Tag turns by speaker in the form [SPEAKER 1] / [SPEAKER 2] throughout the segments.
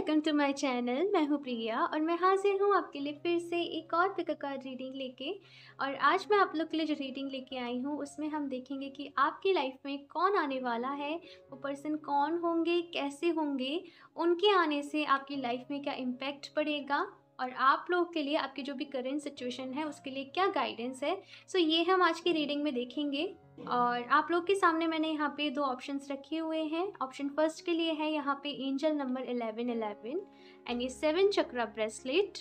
[SPEAKER 1] Welcome to my channel. मैं हूँ प्रिया और मैं हाजिर हूँ आपके लिए फिर से एक और पिक अ कार्ड रीडिंग लेके। और आज मैं आप लोग के लिए जो रीडिंग लेके आई हूँ उसमें हम देखेंगे कि आपकी लाइफ में कौन आने वाला है, वो पर्सन कौन होंगे, कैसे होंगे, उनके आने से आपकी लाइफ में क्या इम्पैक्ट पड़ेगा और आप लोग के लिए आपकी जो भी करेंट सिचुएशन है उसके लिए क्या गाइडेंस है। सो ये हम आज की रीडिंग में देखेंगे। और आप लोग के सामने मैंने यहाँ पे दो ऑप्शंस रखे हुए हैं। ऑप्शन फर्स्ट के लिए है यहाँ पे एंजल नंबर 1111 एंड ये 7 चक्रा ब्रेसलेट।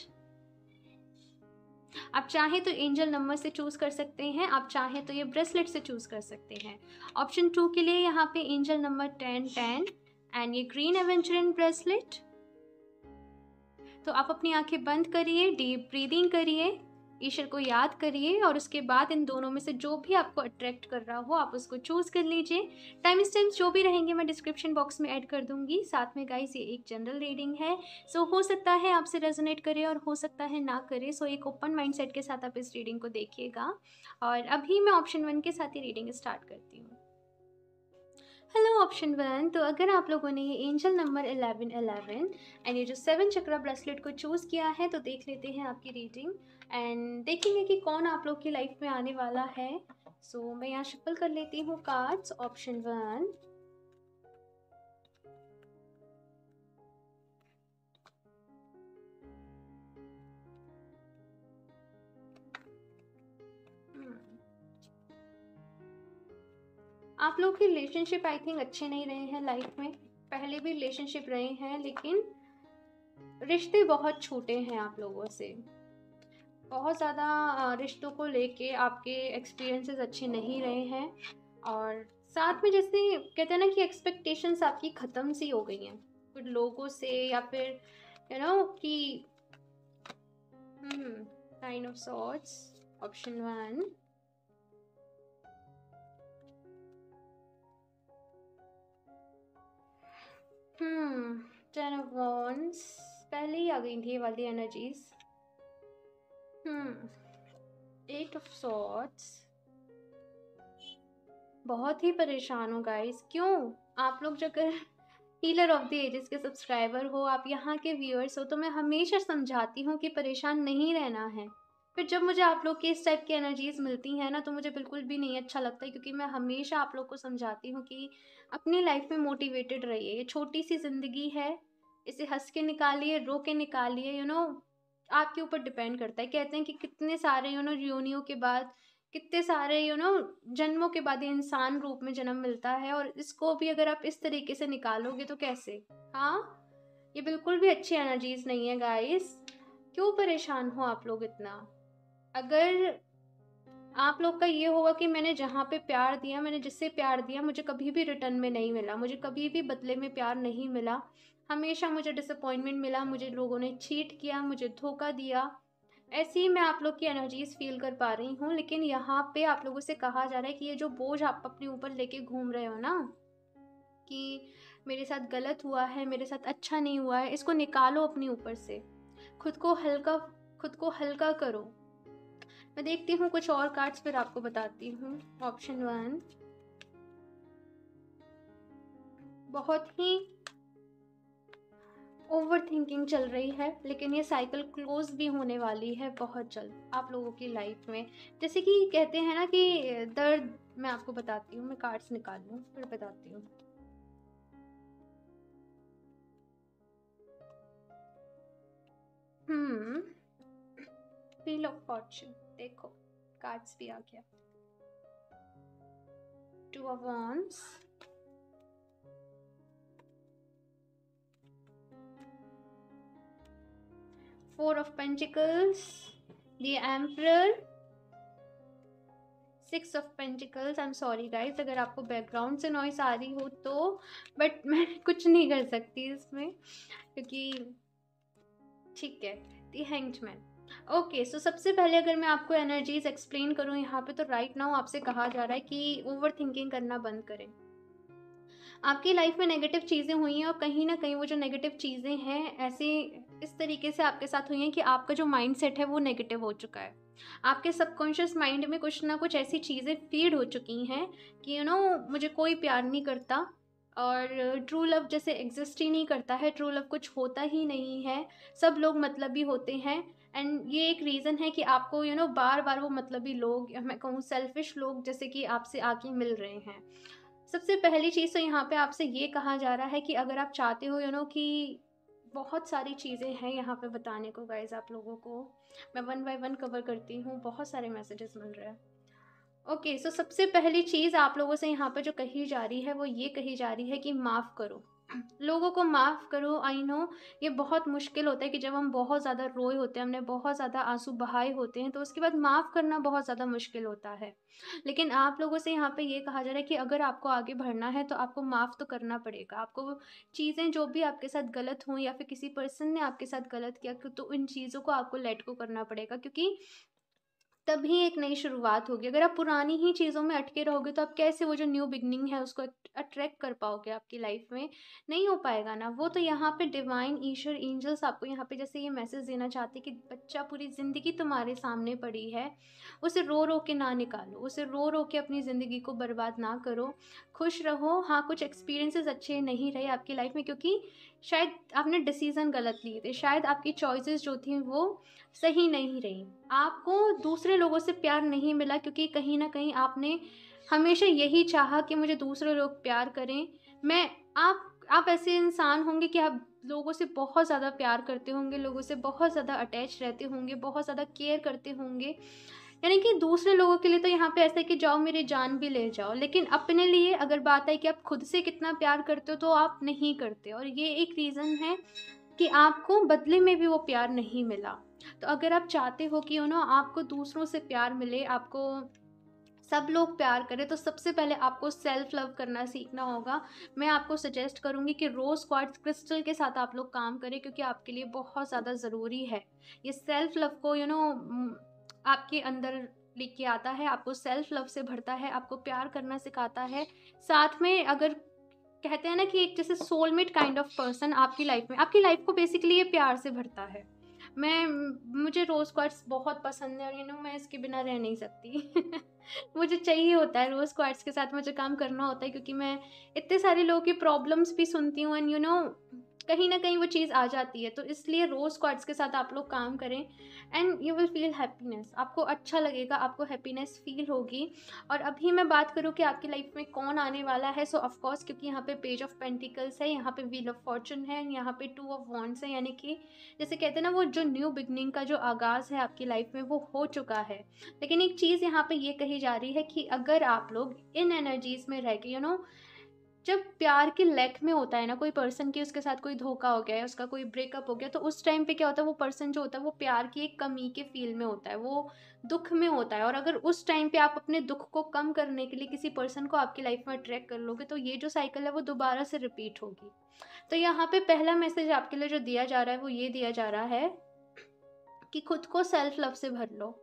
[SPEAKER 1] आप चाहें तो एंजल नंबर से चूज कर सकते हैं, आप चाहें तो ये ब्रेसलेट से चूज कर सकते हैं। ऑप्शन 2 के लिए यहाँ पे एंजल नंबर 1010 एंड ये ग्रीन एवेंचरिन ब्रेसलेट। तो आप अपनी आंखें बंद करिए, डीप ब्रीदिंग करिए, ईश्वर को याद करिए और उसके बाद इन दोनों में से जो भी आपको अट्रैक्ट कर रहा हो आप उसको चूज कर लीजिए। टाइम स्टैम्प्स जो भी रहेंगे मैं डिस्क्रिप्शन बॉक्स में ऐड कर दूंगी। साथ में गाइस ये एक जनरल रीडिंग है, सो हो सकता है आपसे रेजोनेट करे और हो सकता है ना करे। सो एक ओपन माइंडसेट के साथ आप इस रीडिंग को देखिएगा। और अभी मैं ऑप्शन 1 के साथ ही रीडिंग स्टार्ट करती हूँ। हेलो ऑप्शन 1, तो अगर आप लोगों ने ये एंजल नंबर 1111 एंड ये जो 7 चक्रा ब्रेसलेट को चूज़ किया है तो देख लेते हैं आपकी रीडिंग एंड देखेंगे कि कौन आप लोग की लाइफ में आने वाला है। सो मैं यहाँ शफल कर लेती हूँ कार्ड्स। ऑप्शन 1, आप लोग की रिलेशनशिप आई थिंक अच्छे नहीं रहे हैं लाइफ में। पहले भी रिलेशनशिप रहे हैं लेकिन रिश्ते बहुत छूटे हैं आप लोगों से। बहुत ज़्यादा रिश्तों को लेके आपके एक्सपीरियंसेस अच्छे नहीं रहे हैं और साथ में जैसे कहते हैं ना कि एक्सपेक्टेशंस आपकी ख़त्म सी हो गई हैं कुछ लोगों से, या फिर कि nine of swords. Option 1, ten of wands. पहले ही आ गई थी ये वाली एनर्जीज। Eight of swords. बहुत ही परेशान हो गाइस। क्यों? आप लोग जो अगर हीलर ऑफ द एजेस के सब्सक्राइबर हो, आप यहाँ के व्यूअर्स हो, तो मैं हमेशा समझाती हूँ कि परेशान नहीं रहना है। फिर जब मुझे आप लोग की इस टाइप की एनर्जीज मिलती हैं ना तो मुझे बिल्कुल भी नहीं अच्छा लगता है, क्योंकि मैं हमेशा आप लोग को समझाती हूँ कि अपनी लाइफ में मोटिवेटेड रहिए। ये छोटी सी ज़िंदगी है, इसे हंस के निकालिए, रो के निकालिए। आपके ऊपर डिपेंड करता है। कहते हैं कि कितने सारे योनियों के बाद, कितने सारे जन्मों के बाद ये इंसान रूप में जन्म मिलता है, और इसको भी अगर आप इस तरीके से निकालोगे तो कैसे? हाँ, ये बिल्कुल भी अच्छी एनर्जीज नहीं है गाइस। क्यों परेशान हो आप लोग इतना? अगर आप लोग का ये होगा कि मैंने जहाँ पे प्यार दिया, मैंने जिससे प्यार दिया, मुझे कभी भी रिटर्न में नहीं मिला, मुझे कभी भी बदले में प्यार नहीं मिला, हमेशा मुझे डिसअपॉइंटमेंट मिला, मुझे लोगों ने चीट किया, मुझे धोखा दिया। ऐसे ही मैं आप लोग की एनर्जीज फील कर पा रही हूँ। लेकिन यहाँ पे आप लोगों से कहा जा रहा है कि ये जो बोझ आप अपने ऊपर लेके घूम रहे हो ना, कि मेरे साथ गलत हुआ है, मेरे साथ अच्छा नहीं हुआ है, इसको निकालो अपने ऊपर से। खुद को हल्का करो। मैं देखती हूँ कुछ और कार्ड्स, फिर आपको बताती हूँ। ऑप्शन 1, बहुत ही ओवर थिंकिंग चल रही है, लेकिन ये साइकिल क्लोज भी होने वाली है बहुत जल्द आप लोगों की लाइफ में। जैसे कि कहते हैं ना कि दर्द, मैं आपको बताती हूँ, मैं कार्ड्स निकाल लूँ फिर बताती हूँ। व्हील ऑफ फॉर्च्यून, देखो कार्ड्स भी आ गया। Two of wands, four of pentacles, the emperor, six of pentacles. I am sorry guys अगर आपको बैकग्राउंड से नॉइस आ रही हो तो, बट मैं कुछ नहीं कर सकती इसमें, क्योंकि ठीक है। The hanged man. ओके, सो सबसे पहले अगर मैं आपको एनर्जीज एक्सप्लेन करूँ यहाँ पे, तो राइट नाउ आपसे कहा जा रहा है कि ओवर थिंकिंग करना बंद करें। आपकी लाइफ में नेगेटिव चीज़ें हुई हैं और कहीं ना कहीं वो जो नेगेटिव चीज़ें हैं ऐसे इस तरीके से आपके साथ हुई हैं कि आपका जो माइंड सेट है वो नेगेटिव हो चुका है। आपके सबकॉन्शियस माइंड में कुछ ना कुछ ऐसी चीज़ें फीड हो चुकी हैं कि मुझे कोई प्यार नहीं करता, और ट्रू लव जैसे एग्जिस्ट ही नहीं करता है, ट्रू लव कुछ होता ही नहीं है, सब लोग मतलबी होते हैं। एंड ये एक रीज़न है कि आपको बार बार वो मतलबी लोग, या मैं कहूँ सेल्फिश लोग, जैसे कि आपसे आके मिल रहे हैं। सबसे पहली चीज़ तो यहाँ पे आपसे ये कहा जा रहा है कि अगर आप चाहते हो कि बहुत सारी चीज़ें हैं यहाँ पे बताने को गाइज आप लोगों को, मैं वन बाय वन कवर करती हूँ, बहुत सारे मैसेजेस मिल रहे हैं। ओके, सो सबसे पहली चीज़ आप लोगों से यहाँ पे जो कही जा रही है वो ये कही जा रही है कि माफ़ करो, लोगों को माफ़ करो। आई नो ये बहुत मुश्किल होता है कि जब हम बहुत ज़्यादा रोए होते हैं, हमने बहुत ज़्यादा आंसू बहाए होते हैं, तो उसके बाद माफ़ करना बहुत ज़्यादा मुश्किल होता है। लेकिन आप लोगों से यहाँ पे ये कहा जा रहा है कि अगर आपको आगे बढ़ना है तो आपको माफ़ तो करना पड़ेगा। आपको चीज़ें जो भी आपके साथ गलत हों या फिर किसी पर्सन ने आपके साथ गलत किया, तो इन चीज़ों को आपको लेट गो करना पड़ेगा, क्योंकि तभी एक नई शुरुआत होगी। अगर आप पुरानी ही चीज़ों में अटके रहोगे तो आप कैसे वो जो न्यू बिगनिंग है उसको अट्रैक्ट कर पाओगे आपकी लाइफ में? नहीं हो पाएगा ना। वो तो यहाँ पे डिवाइन, ईश्वर, एंजल्स आपको यहाँ पे जैसे ये मैसेज देना चाहते हैं कि बच्चा, पूरी ज़िंदगी तुम्हारे सामने पड़ी है, उसे रो रो के ना निकालो, उसे रो रो के अपनी ज़िंदगी को बर्बाद ना करो, खुश रहो। हाँ, कुछ एक्सपीरियंसेस अच्छे नहीं रहे आपकी लाइफ में, क्योंकि शायद आपने डिसीज़न गलत लिए थे, शायद आपकी चॉइसेस जो थी वो सही नहीं रही। आपको दूसरे लोगों से प्यार नहीं मिला क्योंकि कहीं न कहीं आपने हमेशा यही चाहा कि मुझे दूसरे लोग प्यार करें। मैं आप ऐसे इंसान होंगे कि आप लोगों से बहुत ज़्यादा प्यार करते होंगे, लोगों से बहुत ज़्यादा अटैच रहते होंगे, बहुत ज़्यादा केयर करते होंगे। यानी कि दूसरे लोगों के लिए तो यहाँ पे ऐसा है कि जाओ मेरी जान भी ले जाओ, लेकिन अपने लिए अगर बात है कि आप खुद से कितना प्यार करते हो तो आप नहीं करते, और ये एक रीज़न है कि आपको बदले में भी वो प्यार नहीं मिला। तो अगर आप चाहते हो कि आपको दूसरों से प्यार मिले, आपको सब लोग प्यार करें, तो सबसे पहले आपको सेल्फ लव करना सीखना होगा। मैं आपको सजेस्ट करूँगी कि रोज़ क्वार्ट्ज क्रिस्टल के साथ आप लोग काम करें, क्योंकि आपके लिए बहुत ज़्यादा ज़रूरी है। ये सेल्फ लव को आपके अंदर लेके आता है, आपको सेल्फ लव से भरता है, आपको प्यार करना सिखाता है। साथ में अगर कहते हैं ना कि एक जैसे सोलमेट काइंड ऑफ पर्सन आपकी लाइफ को बेसिकली ये प्यार से भरता है। मुझे रोज़ क्वार्ट्स बहुत पसंद है, और मैं इसके बिना रह नहीं सकती। मुझे चाहिए होता है, रोज़ क्वार्ट्स के साथ मुझे काम करना होता है, क्योंकि मैं इतने सारे लोगों की प्रॉब्लम्स भी सुनती हूँ, एंड कहीं न कहीं वो चीज़ आ जाती है। तो इसलिए रोज़ क्वार्ट्स के साथ आप लोग काम करें, and you will feel happiness. आपको अच्छा लगेगा, आपको हैप्पीनेस फ़ील होगी। और अभी मैं बात करूँ कि आपकी लाइफ में कौन आने वाला है, सो ऑफ कोर्स, क्योंकि यहाँ पे पेज ऑफ पेंटिकल्स है, यहाँ पे व्हील ऑफ फॉर्च्यून है, यहाँ पे टू ऑफ वॉन्ड्स है, यानी कि जैसे कहते हैं ना, वो जो न्यू बिगनिंग का जो आगाज़ है आपकी लाइफ में वो हो चुका है। लेकिन एक चीज़ यहाँ पे ये कही जा रही है कि अगर आप लोग इन एनर्जीज़ में रह के जब प्यार के लैक में होता है ना कोई पर्सन, की उसके साथ कोई धोखा हो गया है, उसका कोई ब्रेकअप हो गया, तो उस टाइम पे क्या होता है, वो पर्सन जो होता है वो प्यार की एक कमी के फील में होता है, वो दुख में होता है। और अगर उस टाइम पे आप अपने दुख को कम करने के लिए किसी पर्सन को आपकी लाइफ में अट्रैक्ट कर लोगे, तो ये जो साइकिल है वो दोबारा से रिपीट होगी। तो यहाँ पे पहला मैसेज आपके लिए जो दिया जा रहा है वो ये दिया जा रहा है कि खुद को सेल्फ लव से भर लो,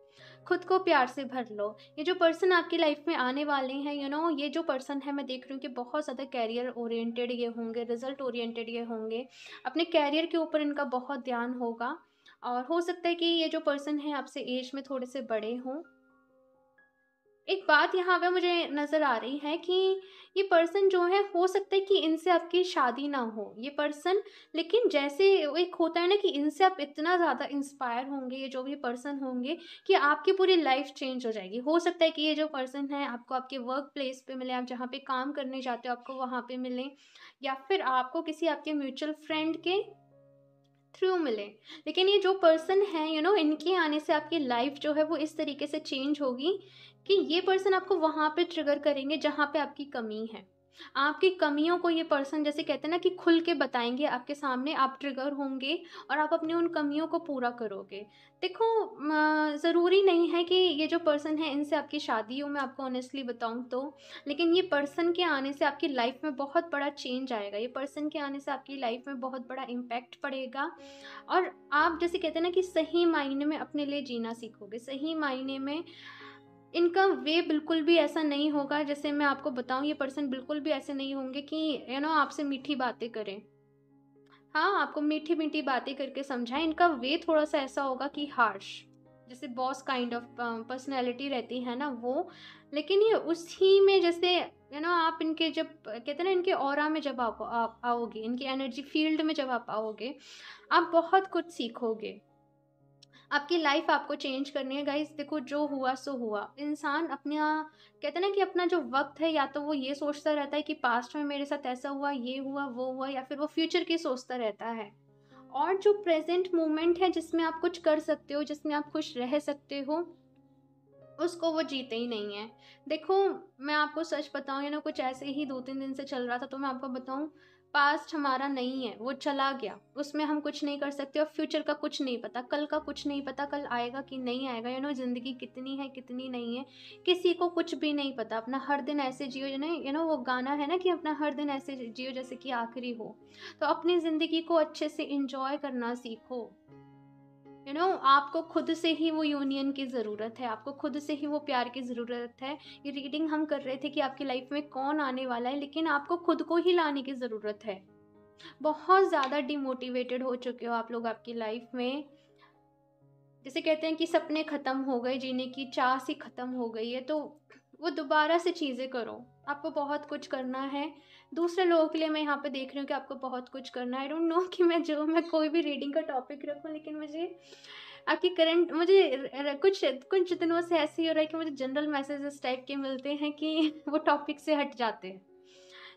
[SPEAKER 1] खुद को प्यार से भर लो। ये जो पर्सन आपकी लाइफ में आने वाले हैं, ये जो पर्सन है, मैं देख रही हूँ कि बहुत ज़्यादा कैरियर ओरिएंटेड ये होंगे, रिजल्ट ओरिएंटेड ये होंगे, अपने कैरियर के ऊपर इनका बहुत ध्यान होगा। और हो सकता है कि ये जो पर्सन है आपसे एज में थोड़े से बड़े हों। एक बात यहाँ पे मुझे नज़र आ रही है कि ये पर्सन जो है, हो सकता है कि इनसे आपकी शादी ना हो ये पर्सन, लेकिन जैसे एक होता है ना कि इनसे आप इतना ज़्यादा इंस्पायर होंगे, ये जो भी पर्सन होंगे, कि आपकी पूरी लाइफ चेंज हो जाएगी। हो सकता है कि ये जो पर्सन है आपको आपके वर्क प्लेस पे मिले, आप जहाँ पे काम करने जाते हो आपको वहाँ पे मिले, या फिर आपको किसी आपके म्यूचुअल फ्रेंड के थ्रू मिले। लेकिन ये जो पर्सन है, इनके आने से आपकी लाइफ जो है वो इस तरीके से चेंज होगी कि ये पर्सन आपको वहाँ पे ट्रिगर करेंगे जहाँ पे आपकी कमी है। आपकी कमियों को ये पर्सन, जैसे कहते हैं ना कि खुल के बताएंगे आपके सामने, आप ट्रिगर होंगे और आप अपनी उन कमियों को पूरा करोगे। देखो, ज़रूरी नहीं है कि ये जो पर्सन है इनसे आपकी शादी हो, मैं आपको ऑनेस्टली बताऊँ तो। लेकिन ये पर्सन के आने से आपकी लाइफ में बहुत बड़ा चेंज आएगा, ये पर्सन के आने से आपकी लाइफ में बहुत बड़ा इम्पैक्ट पड़ेगा। और आप जैसे कहते हैं ना कि सही मायने में अपने लिए जीना सीखोगे, सही मायने में। इनका वे बिल्कुल भी ऐसा नहीं होगा, जैसे मैं आपको बताऊँ, ये पर्सन बिल्कुल भी ऐसे नहीं होंगे कि आपसे मीठी बातें करें। हाँ, आपको मीठी-मीठी बातें करके समझाएँ। इनका वे थोड़ा-सा ऐसा होगा कि हार्श, जैसे बॉस काइंड ऑफ पर्सनैलिटी रहती है ना वो। लेकिन ये उसी में जैसे आप इनके जब कहते हैं ना, इनके ऑरा में जब आप आओगे, इनकी एनर्जी फील्ड में जब आप आओगे, आप बहुत कुछ सीखोगे। आपकी लाइफ आपको चेंज करनी है गाइस। देखो, जो हुआ सो हुआ। इंसान अपना कहते हैं ना कि अपना जो वक्त है, या तो वो ये सोचता रहता है कि पास्ट में मेरे साथ ऐसा हुआ, ये हुआ, वो हुआ, या फिर वो फ्यूचर की सोचता रहता है। और जो प्रेजेंट मोमेंट है, जिसमें आप कुछ कर सकते हो, जिसमें आप खुश रह सकते हो, उसको वो जीते ही नहीं है। देखो, मैं आपको सच बताऊँ, कुछ ऐसे ही 2-3 दिन से चल रहा था, तो मैं आपको बताऊँ, पास्ट हमारा नहीं है, वो चला गया, उसमें हम कुछ नहीं कर सकते, और फ्यूचर का कुछ नहीं पता, कल का कुछ नहीं पता, कल आएगा कि नहीं आएगा, ज़िंदगी कितनी है, कितनी नहीं है, किसी को कुछ भी नहीं पता। अपना हर दिन ऐसे जियो, वो गाना है ना कि अपना हर दिन ऐसे जियो जैसे कि आखिरी हो। तो अपनी ज़िंदगी को अच्छे से एन्जॉय करना सीखो। आपको खुद से ही वो यूनियन की ज़रूरत है, आपको खुद से ही वो प्यार की ज़रूरत है। ये रीडिंग हम कर रहे थे कि आपकी लाइफ में कौन आने वाला है, लेकिन आपको खुद को ही लाने की ज़रूरत है। बहुत ज़्यादा डिमोटिवेटेड हो चुके हो आप लोग आपकी लाइफ में। जैसे कहते हैं कि सपने ख़त्म हो गए, जीने की चाह सी ख़त्म हो गई है, तो वो दोबारा से चीज़ें करो। आपको बहुत कुछ करना है। दूसरे लोगों के लिए मैं यहाँ पे देख रही हूँ कि आपको बहुत कुछ करना है। आई डोंट नो कि मैं कोई भी रीडिंग का टॉपिक रखूँ, लेकिन मुझे आपकी करंट मुझे कुछ कुछ दिनों से ऐसे ही हो रहा है कि मुझे जनरल मैसेज इस टाइप के मिलते हैं कि वो टॉपिक से हट जाते हैं।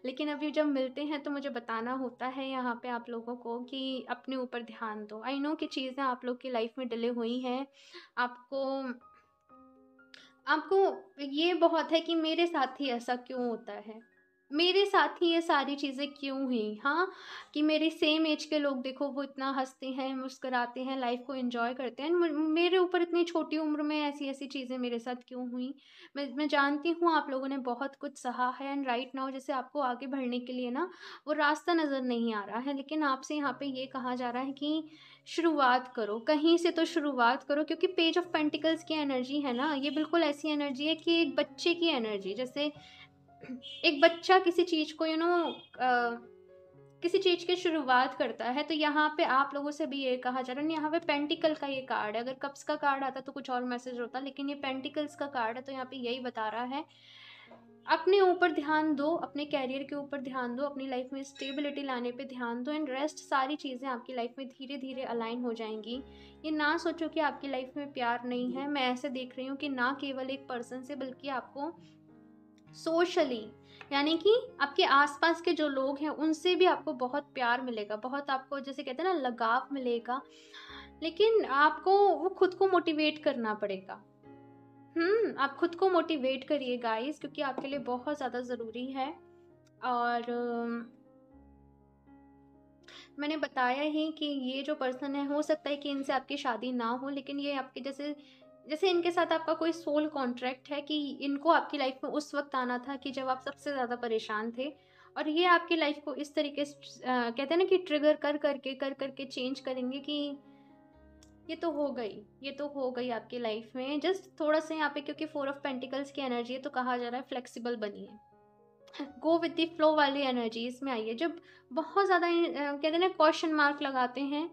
[SPEAKER 1] लेकिन अभी जब मिलते हैं तो मुझे बताना होता है यहाँ पे आप लोगों को कि अपने ऊपर ध्यान दो। आई नो कि चीज़ें आप लोग की लाइफ में डिले हुई हैं। आपको आपको ये बहुत है कि मेरे साथ ही ऐसा क्यों होता है? मेरे साथ ही ये सारी चीज़ें क्यों हुई? हाँ, कि मेरे सेम ऐज के लोग देखो, वो इतना हँसते हैं, मुस्कुराते हैं, लाइफ़ को एन्जॉय करते हैं। मेरे ऊपर इतनी छोटी उम्र में ऐसी-ऐसी चीज़ें मेरे साथ क्यों हुई? मैं जानती हूँ आप लोगों ने बहुत कुछ सहा है, एंड राइट नाउ जैसे आपको आगे बढ़ने के लिए ना वो रास्ता नज़र नहीं आ रहा है, लेकिन आपसे यहाँ पे ये कहा जा रहा है कि शुरुआत करो, कहीं से तो शुरुआत करो, क्योंकि पेज ऑफ पेंटिकल्स की एनर्जी है ना, ये बिल्कुल ऐसी एनर्जी है कि एक बच्चे की एनर्जी, जैसे एक बच्चा किसी चीज़ को किसी चीज़ की शुरुआत करता है, तो यहाँ पे आप लोगों से भी ये कहा जा रहा है। यहाँ पे पेंटिकल का ये कार्ड है, अगर कप्स का कार्ड आता तो कुछ और मैसेज होता, लेकिन ये पेंटिकल्स का कार्ड है, तो यहाँ पे यही बता रहा है, अपने ऊपर ध्यान दो, अपने करियर के ऊपर ध्यान दो, अपनी लाइफ में स्टेबिलिटी लाने पे ध्यान दो, एंड रेस्ट सारी चीज़ें आपकी लाइफ में धीरे-धीरे अलाइन हो जाएँगी। ये ना सोचो कि आपकी लाइफ में प्यार नहीं है। मैं ऐसे देख रही हूँ कि ना केवल एक पर्सन से, बल्कि आपको सोशली, यानी कि आपके आस-पास के जो लोग हैं, उनसे भी आपको बहुत प्यार मिलेगा, बहुत आपको जैसे कहते हैं ना लगाव मिलेगा। लेकिन आपको वो खुद को मोटिवेट करना पड़ेगा। आप खुद को मोटिवेट करिए गाइस, क्योंकि आपके लिए बहुत ज़्यादा ज़रूरी है। और मैंने बताया ही कि ये जो पर्सन है, हो सकता है कि इनसे आपकी शादी ना हो, लेकिन ये आपके जैसे जैसे इनके साथ आपका कोई सोल कॉन्ट्रैक्ट है कि इनको आपकी लाइफ में उस वक़्त आना था कि जब आप सबसे ज़्यादा परेशान थे, और ये आपकी लाइफ को इस तरीके से कहते हैं ना कि ट्रिगर कर करके चेंज करेंगे कि ये तो हो गई आपकी लाइफ में। जस्ट थोड़ा-सा यहाँ पे, क्योंकि 4 ऑफ पेंटिकल्स की एनर्जी है, तो कहा जा रहा है फ्लेक्सिबल बनिए। गो विद द फ्लो वाली एनर्जी इसमें आई है। जब बहुत ज़्यादा कहते हैं ना क्वेश्चन मार्क लगाते हैं,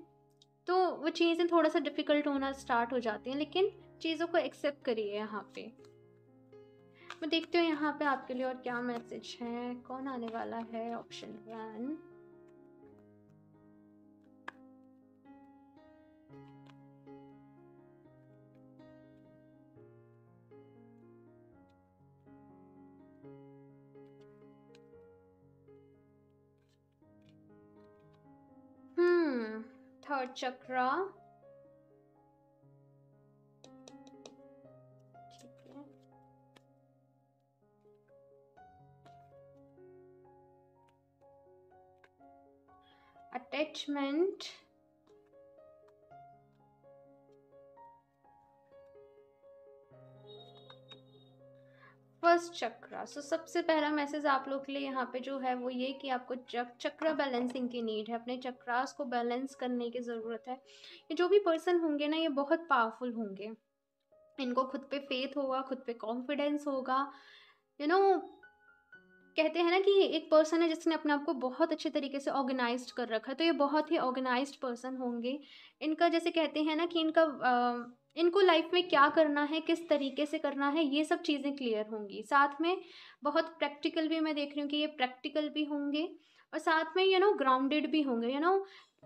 [SPEAKER 1] तो वो चीज़ें थोड़ा-सा डिफ़िकल्ट होना स्टार्ट हो जाती हैं, लेकिन चीज़ों को एक्सेप्ट करिए यहाँ पे। मैं देखती हूँ यहाँ पे आपके लिए और क्या मैसेज है, कौन आने वाला है? ऑप्शन 1। थर्ड चक्रा। ठीक है। अटैचमेंट। फर्स्ट चक्रा। सो सबसे पहला मैसेज आप लोग के लिए यहाँ पे जो है वो ये कि आपको चक्र बैलेंसिंग की नीड है, अपने चक्रास को बैलेंस करने की ज़रूरत है। ये जो भी पर्सन होंगे ना, ये बहुत पावरफुल होंगे। इनको खुद पे फेथ होगा, खुद पे कॉन्फिडेंस होगा। यू नो कहते हैं ना कि एक पर्सन है जिसने अपने आप को बहुत अच्छे तरीके से ऑर्गेनाइज्ड कर रखा है, तो ये बहुत ही ऑर्गेनाइज्ड पर्सन होंगे। इनका जैसे कहते हैं ना कि इनको लाइफ में क्या करना है, किस तरीके से करना है, ये सब चीज़ें क्लियर होंगी। साथ में बहुत प्रैक्टिकल भी मैं देख रही हूँ कि ये प्रैक्टिकल भी होंगे, और साथ में ग्राउंडेड भी होंगे।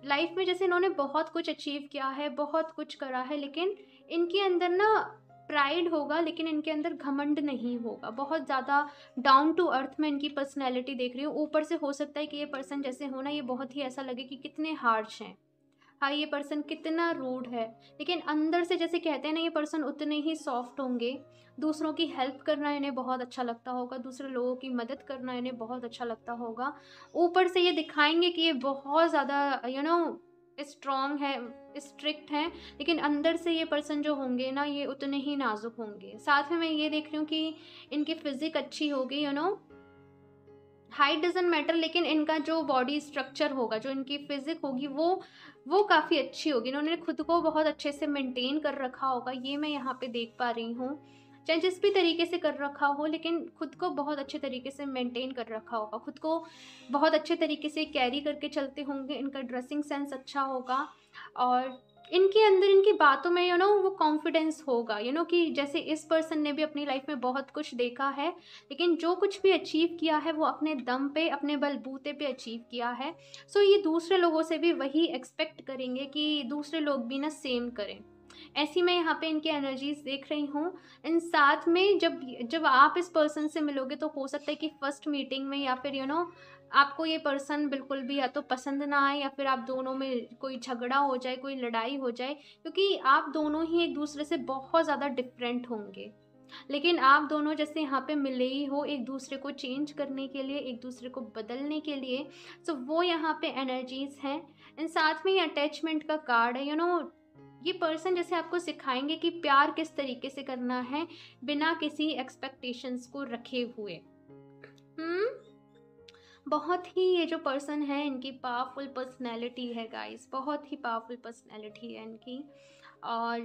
[SPEAKER 1] लाइफ में जैसे इन्होंने बहुत कुछ अचीव किया है, बहुत कुछ करा है, लेकिन इनके अंदर ना प्राइड होगा, लेकिन इनके अंदर घमंड नहीं होगा। बहुत ज़्यादा डाउन टू अर्थ में इनकी पर्सनैलिटी देख रही हूँ। ऊपर से हो सकता है कि ये पर्सन जैसे हो ना, ये बहुत ही ऐसा लगे कि कितने हार्श हैं, हाँ ये पर्सन कितना रूड है, लेकिन अंदर से जैसे कहते हैं ना, ये पर्सन उतने ही सॉफ्ट होंगे। दूसरों की हेल्प करना इन्हें बहुत अच्छा लगता होगा, दूसरे लोगों की मदद करना इन्हें बहुत अच्छा लगता होगा। ऊपर से ये दिखाएंगे कि ये बहुत ज़्यादा स्ट्रॉन्ग है, स्ट्रिक्ट हैं, लेकिन अंदर से ये पर्सन जो होंगे ना, ये उतने ही नाजुक होंगे। साथ में मैं ये देख रही हूँ कि इनकी फिजिक अच्छी होगी, हाइट डजेंट मैटर, लेकिन इनका जो बॉडी स्ट्रक्चर होगा, जो इनकी फिजिक होगी, वो काफ़ी अच्छी होगी। इन्होंने खुद को बहुत अच्छे से मेंटेन कर रखा होगा, ये मैं यहाँ पे देख पा रही हूँ। चाहे जिस भी तरीके से कर रखा हो, लेकिन खुद को बहुत अच्छे तरीके से मेंटेन कर रखा होगा, खुद को बहुत अच्छे तरीके से कैरी करके चलते होंगे। इनका ड्रेसिंग सेंस अच्छा होगा, और इनके अंदर, इनकी बातों में वो कॉन्फिडेंस होगा, कि जैसे इस पर्सन ने भी अपनी लाइफ में बहुत कुछ देखा है, लेकिन जो कुछ भी अचीव किया है वो अपने दम पे, अपने बलबूते पे अचीव किया है। सो ये दूसरे लोगों से भी वही एक्सपेक्ट करेंगे कि दूसरे लोग भी ना सेम करें। ऐसी मैं यहाँ पे इनकी एनर्जीज देख रही हूँ। इन साथ में जब जब आप इस पर्सन से मिलोगे, तो हो सकता है कि फर्स्ट मीटिंग में, या फिर आपको ये पर्सन बिल्कुल भी या तो पसंद ना आए, या फिर आप दोनों में कोई झगड़ा हो जाए, कोई लड़ाई हो जाए, क्योंकि आप दोनों ही एक दूसरे से बहुत ज़्यादा डिफरेंट होंगे। लेकिन आप दोनों जैसे यहाँ पे मिले ही हो, एक दूसरे को चेंज करने के लिए, एक दूसरे को बदलने के लिए। सो वो यहाँ पे एनर्जीज हैं। एंड साथ में ये अटैचमेंट का कार्ड है। ये पर्सन जैसे आपको सिखाएंगे कि प्यार किस तरीके से करना है, बिना किसी एक्सपेक्टेशंस को रखे हुए। बहुत ही ये जो पर्सन है, इनकी पावरफुल पर्सनैलिटी है गाइस, बहुत ही पावरफुल पर्सनैलिटी है इनकी। और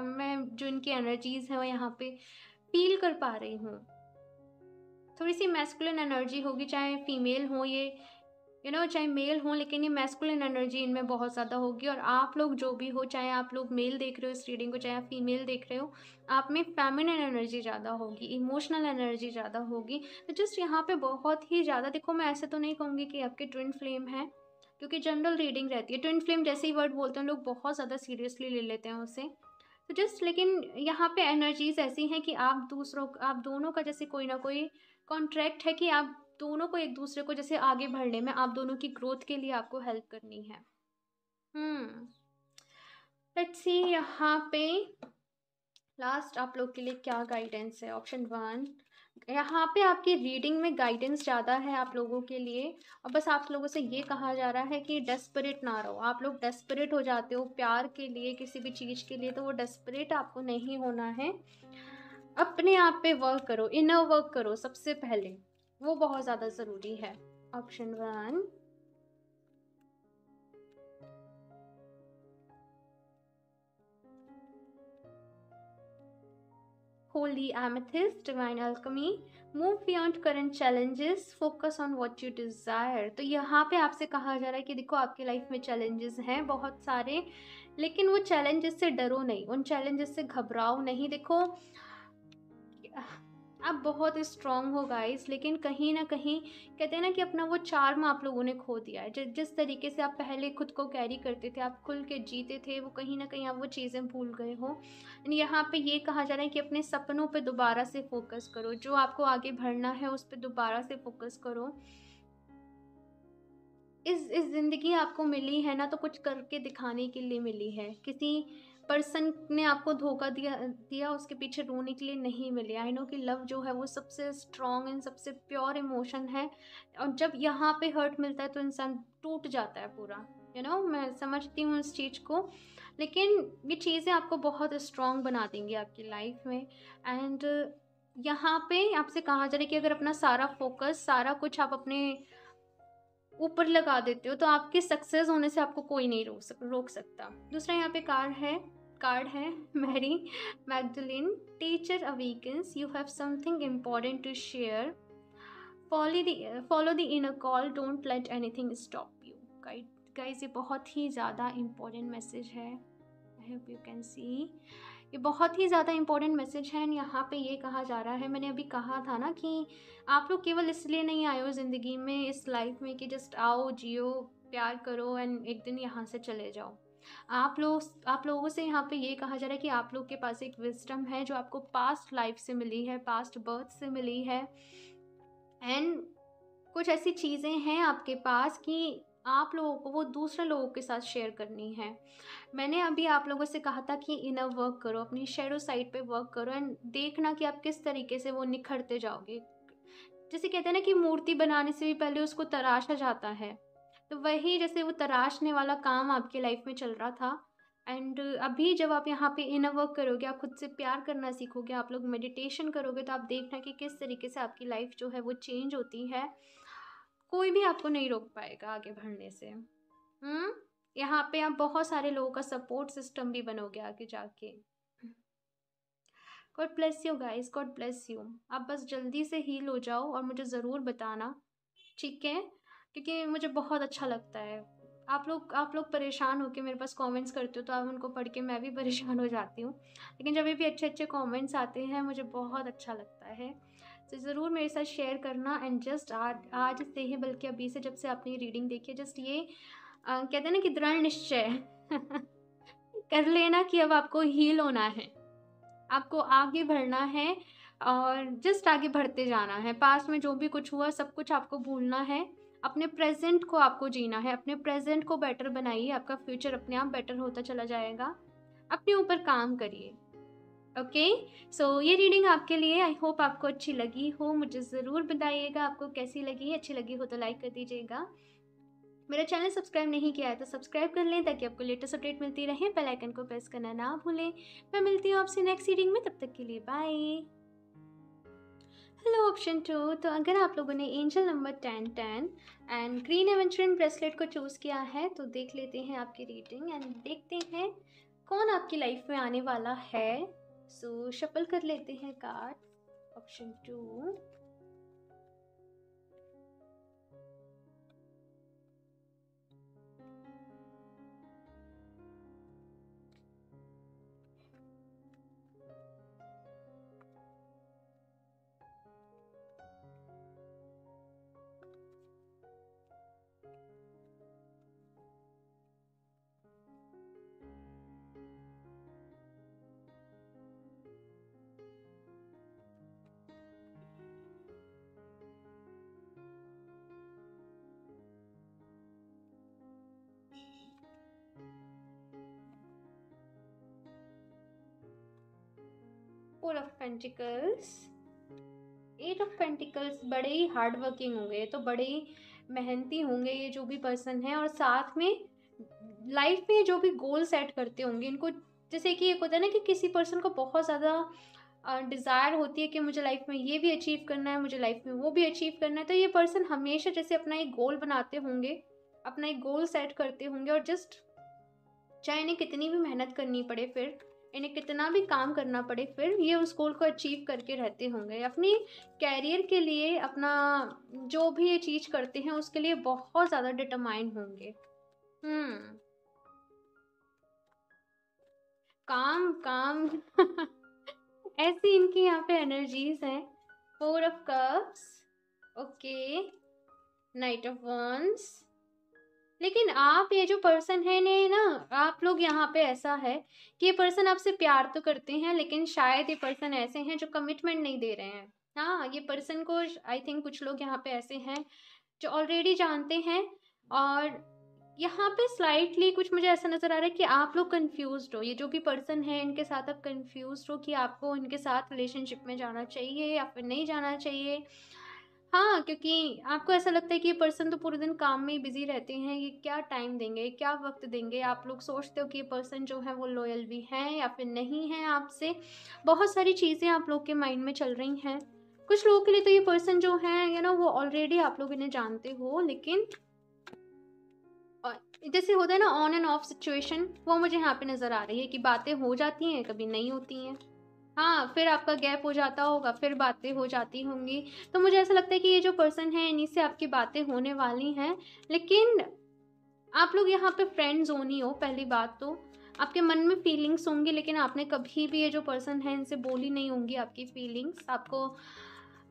[SPEAKER 1] मैं जो इनकी एनर्जीज है वो यहाँ पे फील कर पा रही हूँ। थोड़ी सी मैस्कुलिन एनर्जी होगी, चाहे फीमेल हो ये, चाहे मेल हो, लेकिन ये मैस्कुलिन एनर्जी इनमें बहुत ज़्यादा होगी। और आप लोग जो भी हो, चाहे आप लोग मेल देख रहे हो इस रीडिंग को, चाहे आप फीमेल देख रहे हो, आप में फेमिनिन एनर्जी ज़्यादा होगी, इमोशनल एनर्जी ज़्यादा होगी। तो जस्ट यहाँ पे बहुत ही ज़्यादा, देखो मैं ऐसे तो नहीं कहूँगी कि आपके ट्विन फ्लेम है, क्योंकि जनरल रीडिंग रहती है। ट्विन फ्लेम जैसे ही वर्ड बोलते हैं लोग बहुत ज़्यादा सीरियसली ले लेते हैं उसे। तो जस्ट, लेकिन यहाँ पे एनर्जीज ऐसी हैं कि आप दोनों का जैसे कोई ना कोई कॉन्ट्रैक्ट है, कि आप दोनों को एक दूसरे को जैसे आगे बढ़ने में, आप दोनों की ग्रोथ के लिए आपको हेल्प करनी है। लेट्स सी यहाँ पे लास्ट आप लोग के लिए क्या गाइडेंस है। ऑप्शन 1, यहाँ पे आपकी रीडिंग में गाइडेंस ज़्यादा है आप लोगों के लिए, और बस आप लोगों से ये कहा जा रहा है कि डेस्परेट ना रहो। आप लोग डेस्परेट हो जाते हो प्यार के लिए, किसी भी चीज़ के लिए, तो वो डेस्परेट आपको नहीं होना है। अपने आप पे वर्क करो, इनर वर्क करो सबसे पहले, वो बहुत ज़्यादा ज़रूरी है। Option 1, Holy Amethyst, Divine Alchemy, Move beyond current challenges, focus on what you desire। तो यहाँ पे आपसे कहा जा रहा है कि देखो आपकी लाइफ में चैलेंजेस हैं बहुत सारे, लेकिन वो चैलेंजेस से डरो नहीं, उन चैलेंजेस से घबराओ नहीं। देखो आप बहुत स्ट्रांग हो गाइस, लेकिन कहीं ना कहीं कहते हैं ना कि अपना वो चार्म आप लोगों ने खो दिया है। जिस तरीके से आप पहले खुद को कैरी करते थे, आप खुल के जीते थे, वो कहीं ना कहीं आप वो चीज़ें भूल गए हो। यहाँ पे ये कहा जा रहा है कि अपने सपनों पे दोबारा से फोकस करो, जो आपको आगे बढ़ना है उस पर दोबारा से फोकस करो। इस ज़िंदगी आपको मिली है ना, तो कुछ करके दिखाने के लिए मिली है। किसी पर्सन ने आपको धोखा दिया उसके पीछे रोने के लिए नहीं मिले। आई नो कि लव जो है वो सबसे स्ट्रॉन्ग एंड सबसे प्योर इमोशन है, और जब यहाँ पे हर्ट मिलता है तो इंसान टूट जाता है पूरा। मैं समझती हूँ इस चीज़ को, लेकिन ये चीज़ें आपको बहुत स्ट्रॉन्ग बना देंगी आपकी लाइफ में। एंड यहाँ पे आपसे कहा जा रहा है कि अगर अपना सारा फोकस, सारा कुछ आप अपने ऊपर लगा देते हो, तो आपके सक्सेस होने से आपको कोई नहीं रोक सकता। दूसरा यहाँ पे कार्ड है Mary Magdalene, teacher awakens, you have something important to share, follow the inner call, don't let anything stop you. Guys ये बहुत ही ज़्यादा इम्पोर्टेंट मैसेज है, I hope you can see, ये बहुत ही ज़्यादा इम्पोर्टेंट मैसेज है। यहाँ पे ये कहा जा रहा है, मैंने अभी कहा था ना कि आप लोग केवल इसलिए नहीं आए हो ज़िंदगी में, इस लाइफ में कि जस्ट आओ जियो प्यार करो एंड एक दिन यहाँ से चले जाओ। आप लोगों से यहाँ पे ये कहा जा रहा है कि आप लोग के पास एक विजडम है जो आपको पास्ट लाइफ से मिली है, पास्ट बर्थ से मिली है, एंड कुछ ऐसी चीज़ें हैं आपके पास कि आप लोगों को वो दूसरे लोगों के साथ शेयर करनी है। मैंने अभी आप लोगों से कहा था कि इनर वर्क करो, अपनी शैडो साइड पे वर्क करो एंड देखना कि आप किस तरीके से वो निखरते जाओगे। जैसे कहते हैं ना कि मूर्ति बनाने से भी पहले उसको तराशा जाता है, तो वही जैसे वो तराशने वाला काम आपकी लाइफ में चल रहा था। एंड अभी जब आप यहाँ पे इनर वर्क करोगे, आप खुद से प्यार करना सीखोगे, आप लोग मेडिटेशन करोगे, तो आप देखना कि किस तरीके से आपकी लाइफ जो है वो चेंज होती है। कोई भी आपको नहीं रोक पाएगा आगे बढ़ने से। यहाँ पे आप बहुत सारे लोगों का सपोर्ट सिस्टम भी बनोगे आगे जाके। God bless you guys, God bless you. आप बस जल्दी से हील हो जाओ और मुझे ज़रूर बताना, ठीक है, क्योंकि मुझे बहुत अच्छा लगता है। आप लोग परेशान होकर मेरे पास कमेंट्स करते हो, तो आप उनको पढ़ के मैं भी परेशान हो जाती हूँ, लेकिन जब भी अच्छे अच्छे कमेंट्स आते हैं मुझे बहुत अच्छा लगता है। तो ज़रूर मेरे साथ शेयर करना। एंड जस्ट आज से ही, बल्कि अभी से, जब से आपने रीडिंग देखी है, जस्ट ये कहते हैं ना कि दृढ़ निश्चय कर लेना कि अब आपको हील होना है, आपको आगे बढ़ना है और जस्ट आगे बढ़ते जाना है। पास्ट में जो भी कुछ हुआ सब कुछ आपको भूलना है, अपने प्रेजेंट को आपको जीना है, अपने प्रेजेंट को बेटर बनाइए, आपका फ्यूचर अपने आप बेटर होता चला जाएगा। अपने ऊपर काम करिए, ओके। सो ये रीडिंग आपके लिए, आई होप आपको अच्छी लगी हो। मुझे ज़रूर बताइएगा आपको कैसी लगी, अच्छी लगी हो तो लाइक कर दीजिएगा। मेरा चैनल सब्सक्राइब नहीं किया है तो सब्सक्राइब कर लें ताकि आपको लेटेस्ट अपडेट मिलती रहे। बेल आइकन को प्रेस करना ना भूलें। मैं मिलती हूँ आपसे नेक्स्ट रीडिंग में, तब तक के लिए बाय। हेलो ऑप्शन 2, तो अगर आप लोगों ने angel number 1010 and green aventurine bracelet को चूज़ किया है तो देख लेते हैं आपकी रीडिंग एंड देखते हैं कौन आपकी लाइफ में आने वाला है। सो शफल कर लेते हैं card. Option 2, four of pentacles, eight of pentacles. बड़े ही हार्ड वर्किंग होंगे, तो बड़े ही मेहनती होंगे ये जो भी पर्सन है, और साथ में लाइफ में जो भी गोल सेट करते होंगे इनको, जैसे कि एक होता है ना कि किसी पर्सन को बहुत ज़्यादा डिज़ायर होती है कि मुझे लाइफ में ये भी अचीव करना है, मुझे लाइफ में वो भी अचीव करना है, तो ये पर्सन हमेशा जैसे अपना एक गोल बनाते होंगे, अपना एक गोल सेट करते होंगे, और जस्ट चाहे इन्हें कितनी भी मेहनत करनी पड़े, फिर इन्हें कितना भी काम करना पड़े, फिर ये उस गोल को अचीव करके रहते होंगे। अपनी कैरियर के लिए, अपना जो भी ये चीज़ करते हैं उसके लिए बहुत ज़्यादा डिटरमाइंड होंगे। काम काम ऐसी इनकी यहाँ पे एनर्जीज हैं। Four of cups, okay, night of wands. लेकिन आप, ये जो पर्सन है ने ना, आप लोग यहाँ पे ऐसा है कि ये पर्सन आपसे प्यार तो करते हैं, लेकिन शायद ये पर्सन ऐसे हैं जो कमिटमेंट नहीं दे रहे हैं। हाँ, ये पर्सन को आई थिंक कुछ लोग यहाँ पे ऐसे हैं जो ऑलरेडी जानते हैं, और यहाँ पे स्लाइटली कुछ मुझे ऐसा नज़र आ रहा है कि आप लोग कंफ्यूज्ड हो। ये जो भी पर्सन है इनके साथ आप कंफ्यूज्ड हो कि आपको इनके साथ रिलेशनशिप में जाना चाहिए या फिर नहीं जाना चाहिए। हाँ, क्योंकि आपको ऐसा लगता है कि ये पर्सन तो पूरे दिन काम में ही बिजी रहते हैं, ये क्या टाइम देंगे, क्या वक्त देंगे। आप लोग सोचते हो कि ये पर्सन जो है वो लॉयल भी हैं या फिर नहीं है आपसे। बहुत सारी चीज़ें आप लोग के माइंड में चल रही हैं। कुछ लोगों के लिए तो ये पर्सन जो है वो ऑलरेडी आप लोग इन्हें जानते हो, लेकिन और जैसे होता है ना ऑन एंड ऑफ सिचुएशन, वो मुझे यहाँ पे नज़र आ रही है कि बातें हो जाती हैं, कभी नहीं होती हैं। हाँ, फिर आपका गैप हो जाता होगा, फिर बातें हो जाती होंगी। तो मुझे ऐसा लगता है कि ये जो पर्सन है, इन्हीं से आपकी बातें होने वाली हैं। लेकिन आप लोग यहाँ पे फ्रेंड ज़ोन ही हो, पहली बात तो। आपके मन में फीलिंग्स होंगी, लेकिन आपने कभी भी ये जो पर्सन है, इनसे बोली नहीं होंगी आपकी फीलिंग्स। आपको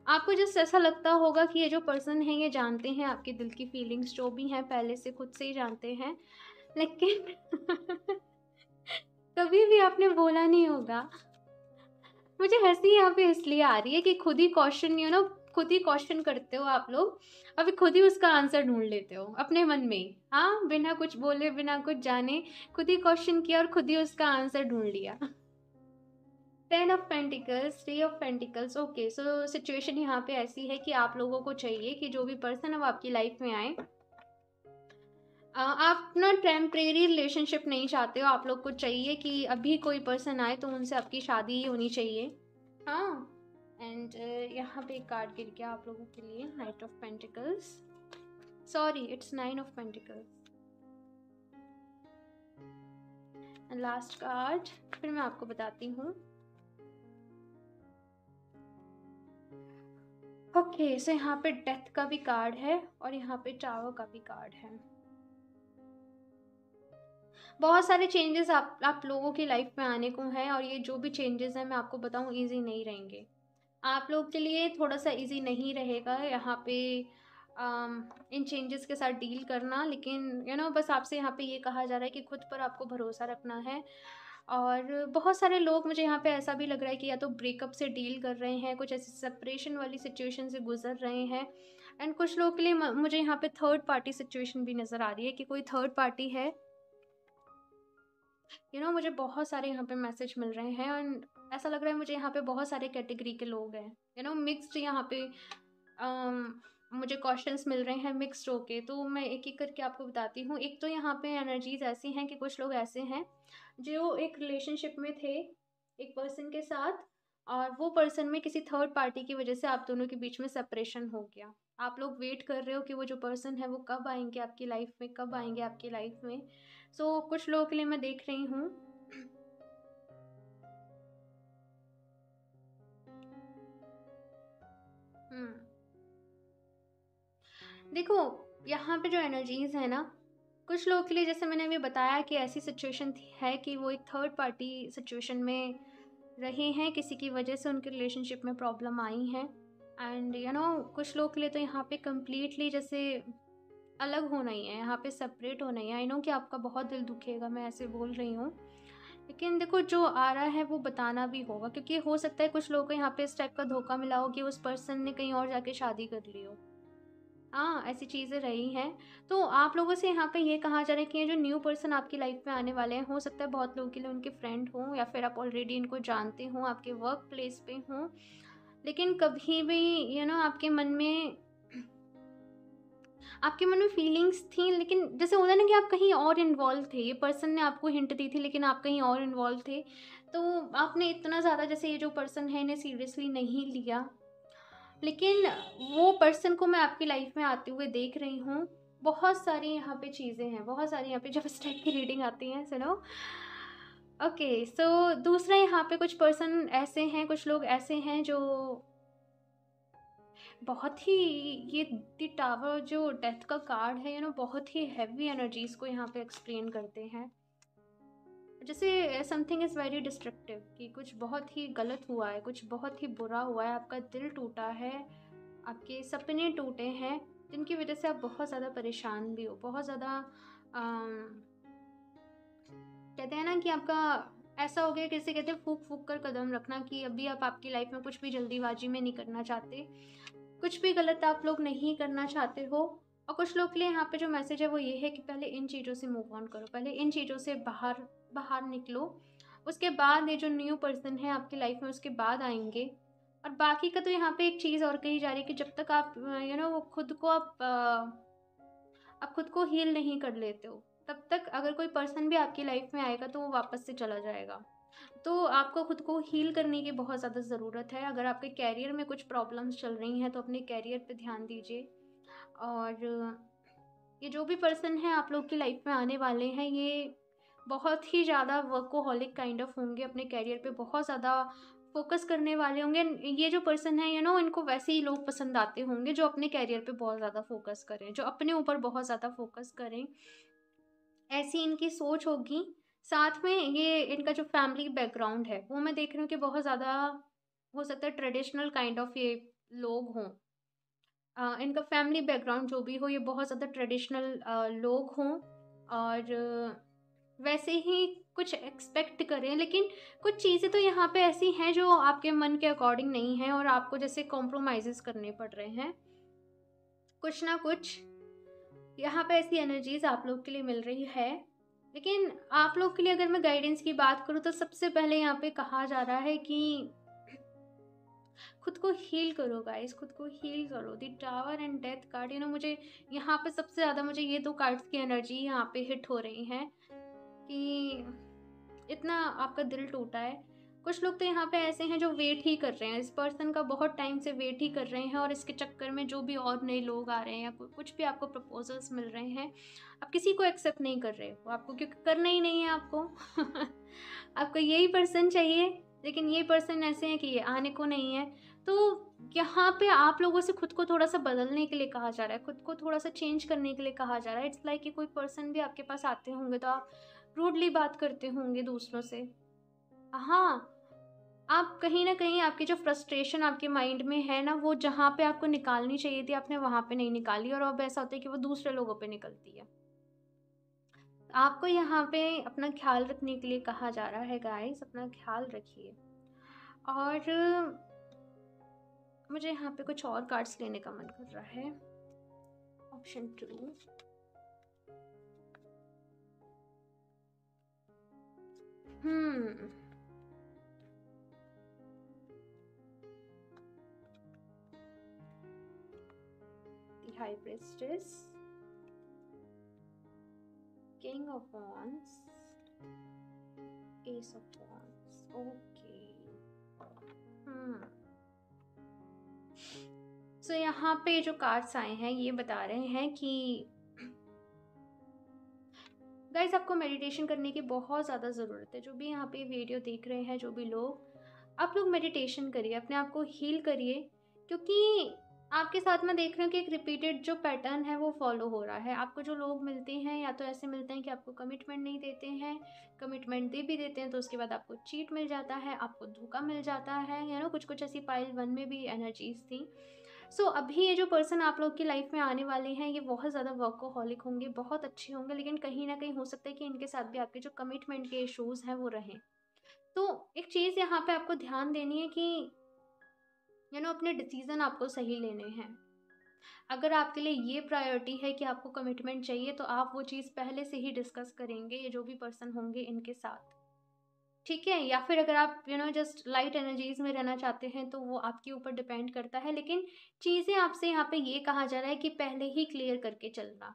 [SPEAKER 1] आपको जस्ट ऐसा लगता होगा कि ये जो पर्सन है, ये जानते हैं आपके दिल की फीलिंग्स जो भी हैं, पहले से खुद से ही जानते हैं। लेकिन कभी भी आपने बोला नहीं होगा। मुझे हँसी यहाँ पे इसलिए आ रही है कि खुद ही क्वेश्चन खुद ही क्वेश्चन करते हो आप लोग, और फिर खुद ही उसका आंसर ढूँढ लेते हो अपने मन में ही। हाँ, बिना कुछ बोले, बिना कुछ जाने खुद ही क्वेश्चन किया और खुद ही उसका आंसर ढूँढ लिया। 10 of pentacles, 3 of pentacles. Okay, so situation यहाँ पे ऐसी है कि आप लोगों को चाहिए कि जो भी पर्सन है वो आपकी लाइफ में आए। आप ना टेम्परेरी रिलेशनशिप नहीं चाहते हो, आप लोग को चाहिए कि अभी कोई पर्सन आए तो उनसे आपकी शादी ही होनी चाहिए। हाँ, एंड यहाँ पे एक कार्ड गिर गया आप लोगों के लिए, night of pentacles. Sorry, it's 9 of pentacles. Last card फिर मैं आपको बताती हूँ। ओके, सो यहाँ पे डेथ का भी कार्ड है और यहाँ पे टावर का भी कार्ड है। बहुत सारे चेंजेस आप लोगों की लाइफ में आने को हैं, और ये जो भी चेंजेस हैं मैं आपको बताऊँ ईजी नहीं रहेंगे। आप लोग के लिए थोड़ा सा इजी नहीं रहेगा यहाँ पे इन चेंजेस के साथ डील करना। लेकिन बस आपसे यहाँ पे ये कहा जा रहा है कि खुद पर आपको भरोसा रखना है। और बहुत सारे लोग, मुझे यहाँ पे ऐसा भी लग रहा है कि या तो ब्रेकअप से डील कर रहे हैं, कुछ ऐसी सेपरेशन वाली सिचुएशन से गुजर रहे हैं। एंड कुछ लोग के लिए मुझे यहाँ पे थर्ड पार्टी सिचुएशन भी नज़र आ रही है कि कोई थर्ड पार्टी है। मुझे बहुत सारे यहाँ पे मैसेज मिल रहे हैं, एंड ऐसा लग रहा है मुझे यहाँ पे बहुत सारे कैटेगरी के लोग हैं। मिक्स्ड यहाँ पे मुझे क्वेश्चंस मिल रहे हैं मिक्स्ड होके। तो मैं एक एक करके आपको बताती हूँ। एक तो यहाँ पे एनर्जीज ऐसी हैं कि कुछ लोग ऐसे हैं जो एक रिलेशनशिप में थे एक पर्सन के साथ, और वो पर्सन में किसी थर्ड पार्टी की वजह से आप दोनों के बीच में सेपरेशन हो गया। आप लोग वेट कर रहे हो कि वो जो पर्सन है वो कब आएंगे आपकी लाइफ में, कब आएंगे आपकी लाइफ में। सो कुछ लोगों के लिए मैं देख रही हूँ। देखो, यहाँ पे जो एनर्जीज है ना, कुछ लोगों के लिए जैसे मैंने अभी बताया कि ऐसी सिचुएशन है कि वो एक थर्ड पार्टी सिचुएशन में रहे हैं, किसी की वजह से उनके रिलेशनशिप में प्रॉब्लम आई है। एंड कुछ लोग के लिए तो यहाँ पे कम्प्लीटली जैसे अलग होना ही है, यहाँ पे सेपरेट होना ही है। आई नो कि आपका बहुत दिल दुखेगा, मैं ऐसे बोल रही हूँ, लेकिन देखो जो आ रहा है वो बताना भी होगा, क्योंकि हो सकता है कुछ लोगों को यहाँ पे इस टाइप का धोखा मिला हो कि उस पर्सन ने कहीं और जाके शादी कर ली हो। हाँ, ऐसी चीज़ें रही हैं। तो आप लोगों से यहाँ पे ये कहा जा रहा है कि ये जो न्यू पर्सन आपकी लाइफ में आने वाले हैं, हो सकता है बहुत लोगों के लिए उनके फ्रेंड हों, या फिर आप ऑलरेडी इनको जानते हों, आपके वर्क प्लेस पे हों। लेकिन कभी भी आपके मन में फीलिंग्स थी, लेकिन जैसे होता है ना कि आप कहीं और इन्वॉल्व थे। ये पर्सन ने आपको हिंट दी थी, लेकिन आप कहीं और इन्वॉल्व थे। तो आपने इतना ज़्यादा, जैसे ये जो पर्सन है, इन्हें सीरियसली नहीं लिया। लेकिन वो पर्सन को मैं आपकी लाइफ में आते हुए देख रही हूँ। बहुत सारी यहाँ पे चीज़ें हैं, बहुत सारी यहाँ पे जब इस टाइप की रीडिंग आती हैं, सुनो। ओके, सो दूसरा यहाँ पे कुछ पर्सन ऐसे हैं, कुछ लोग ऐसे हैं जो बहुत ही, ये द टावर जो डेथ का कार्ड है, बहुत ही हैवी एनर्जीज को यहाँ पे एक्सप्लेन करते हैं। जैसे समथिंग इज़ वेरी डिस्ट्रक्टिव, कि कुछ बहुत ही गलत हुआ है, कुछ बहुत ही बुरा हुआ है, आपका दिल टूटा है, आपके सपने टूटे हैं, जिनकी वजह से आप बहुत ज़्यादा परेशान भी हो, बहुत ज़्यादा कहते हैं ना कि आपका ऐसा हो गया, कैसे कहते हैं, फूक फूक कर कदम रखना, कि अभी आप आपकी लाइफ में कुछ भी जल्दीबाजी में नहीं करना चाहते, कुछ भी गलत आप लोग नहीं करना चाहते हो। और कुछ लोग के लिए यहाँ पे जो मैसेज है वो ये है कि पहले इन चीज़ों से मूव ऑन करो, पहले इन चीज़ों से बाहर बाहर निकलो, उसके बाद ये जो न्यू पर्सन है आपकी लाइफ में, उसके बाद आएंगे। और बाकी का तो यहाँ पे एक चीज़ और कही जा रही है कि जब तक आप आप खुद को हील नहीं कर लेते हो, तब तक अगर कोई पर्सन भी आपकी लाइफ में आएगा तो वो वापस से चला जाएगा। तो आपको खुद को हील करने की बहुत ज़्यादा ज़रूरत है। अगर आपके कैरियर में कुछ प्रॉब्लम्स चल रही हैं तो अपने कैरियर पे ध्यान दीजिए। और ये जो भी पर्सन है आप लोग की लाइफ में आने वाले हैं, ये बहुत ही ज़्यादा वर्कोहॉलिक काइंड ऑफ होंगे, अपने करियर पे बहुत ज़्यादा फोकस करने वाले होंगे। ये जो पर्सन है इनको वैसे ही लोग पसंद आते होंगे जो अपने करियर पे बहुत ज़्यादा फोकस करें, जो अपने ऊपर बहुत ज़्यादा फोकस करें, ऐसी इनकी सोच होगी। साथ में ये इनका जो फैमिली बैकग्राउंड है वो मैं देख रही हूँ कि बहुत ज़्यादा हो सकता है ट्रेडिशनल काइंड ऑफ ये लोग हों। इनका फैमिली बैकग्राउंड जो भी हो, ये बहुत ज़्यादा ट्रेडिशनल लोग हों और वैसे ही कुछ एक्सपेक्ट करें, लेकिन कुछ चीज़ें तो यहाँ पे ऐसी हैं जो आपके मन के अकॉर्डिंग नहीं हैं और आपको जैसे कॉम्प्रोमाइज़ेस करने पड़ रहे हैं। कुछ ना कुछ यहाँ पे ऐसी एनर्जीज़ आप लोग के लिए मिल रही है। लेकिन आप लोग के लिए अगर मैं गाइडेंस की बात करूँ तो सबसे पहले यहाँ पे कहा जा रहा है कि खुद को हील करो गाइस, खुद को हील करो। The tower and death card, मुझे यहाँ पे सबसे ज़्यादा मुझे ये 2 कार्ड्स की एनर्जी यहाँ पे हिट हो रही हैं कि इतना आपका दिल टूटा है। कुछ लोग तो यहाँ पे ऐसे हैं जो वेट ही कर रहे हैं, इस पर्सन का बहुत टाइम से वेट ही कर रहे हैं और इसके चक्कर में जो भी और नए लोग आ रहे हैं या कुछ भी आपको प्रपोजल्स मिल रहे हैं, आप किसी को एक्सेप्ट नहीं कर रहे हो, आपको क्योंकि करना ही नहीं है आपको। आपको यही पर्सन चाहिए, लेकिन ये पर्सन ऐसे हैं कि ये आने को नहीं है। तो यहाँ पे आप लोगों से खुद को थोड़ा सा बदलने के लिए कहा जा रहा है, खुद को थोड़ा सा चेंज करने के लिए कहा जा रहा है। इट्स लाइक कि कोई पर्सन भी आपके पास आते होंगे तो आप रूडली बात करते होंगे दूसरों से। हाँ, आप कहीं न कहीं आपकी जो फ्रस्ट्रेशन आपके माइंड में है ना, वो जहाँ पे आपको निकालनी चाहिए थी, आपने वहाँ पे नहीं निकाली और अब ऐसा होता है कि वो दूसरे लोगों पे निकलती है। आपको यहाँ पे अपना ख़्याल रखने के लिए कहा जा रहा है गाइस, अपना ख़्याल रखिए। और मुझे यहाँ पे कुछ और कार्ड्स लेने का मन कर रहा है। Option 2, the high priestess, king of wands, ace of wands. Okay. So यहाँ पे जो कार्ड्स आए हैं ये बता रहे हैं कि गाइस आपको मेडिटेशन करने की बहुत ज़्यादा ज़रूरत है। जो भी यहाँ पे वीडियो देख रहे हैं, जो भी लोग, आप लोग मेडिटेशन करिए, अपने आप को हील करिए, क्योंकि आपके साथ मैं देख रही हूँ कि एक रिपीटेड जो पैटर्न है वो फॉलो हो रहा है। आपको जो लोग मिलते हैं या तो ऐसे मिलते हैं कि आपको कमिटमेंट नहीं देते हैं, कमिटमेंट दे भी देते हैं तो उसके बाद आपको चीट मिल जाता है, आपको धोखा मिल जाता है, कुछ ऐसी पाइल 1 में भी एनर्जीज थी। सो अभी ये जो पर्सन आप लोग की लाइफ में आने वाले हैं ये बहुत ज़्यादा वर्कोहॉलिक होंगे, बहुत अच्छे होंगे, लेकिन कहीं ना कहीं हो सकता है कि इनके साथ भी आपके जो कमिटमेंट के इश्यूज़ हैं वो रहें। तो एक चीज़ यहाँ पे आपको ध्यान देनी है कि अपने डिसीज़न आपको सही लेने हैं। अगर आपके लिए ये प्रायोरिटी है कि आपको कमिटमेंट चाहिए तो आप वो चीज़ पहले से ही डिस्कस करेंगे ये जो भी पर्सन होंगे इनके साथ, ठीक है? या फिर अगर आप जस्ट लाइट एनर्जीज में रहना चाहते हैं तो वो आपके ऊपर डिपेंड करता है, लेकिन चीज़ें आपसे यहाँ पे ये कहा जा रहा है कि पहले ही क्लियर करके चलना,